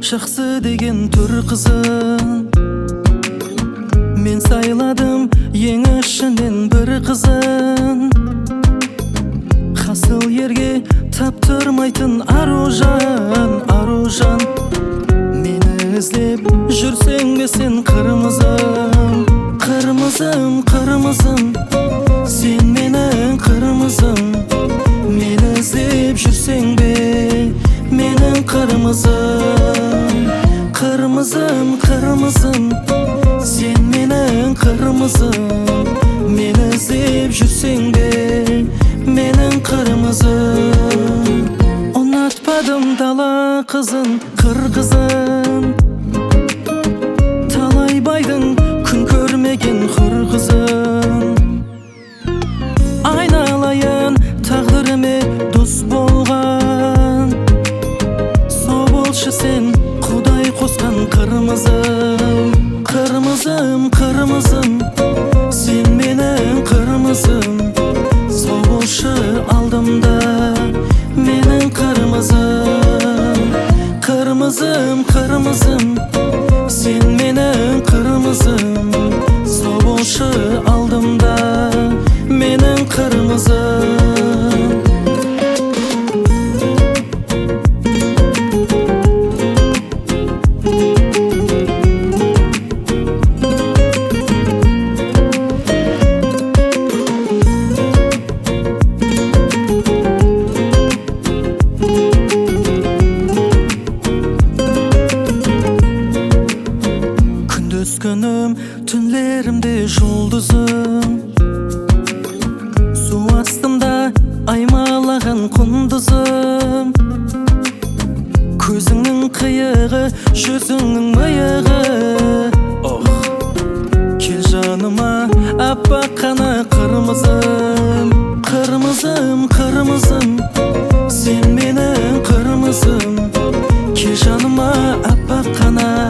Жақсы деген түр қызын мен сайладым, ең ішінен бір қызын. Қасыл ерге таптырмайтын аружан, аружан. Мені іздеп жүрсең бе сен қырмызым, қырмызым, қырмызым. Сен менің қырмызым. Мені іздеп жүрсең бе менің қырмызым, қырмызым, қырмызым. Сен менің қырмызым. Мені іздеп жүрсең бе менің қырмызым. Ұнатпадым дала қызын, қыр қызын. Талай байдың күн көрмеген құр қызын. Айналайын тағдырыме дос болған, со болшы сен құдай қосқан қырмызым, қырмызым, қырмызым. Сен менің қырмызым. Со болшы алдымда менің қырмызым, қырмызым, қырмызым. Сен менің қырмызым. Со болшы алдымда менің қырмызым. Күндіз күнім, түнлерімде жұлдызым, су астымда аймалаған құндызым. Көзіңнің қиығы, жүзіңнің миығы. Кел жаныма аппақ қана қырмызым, қырмызым, қырмызым. Сен менің қырмызым. Кел жаныма аппақ қана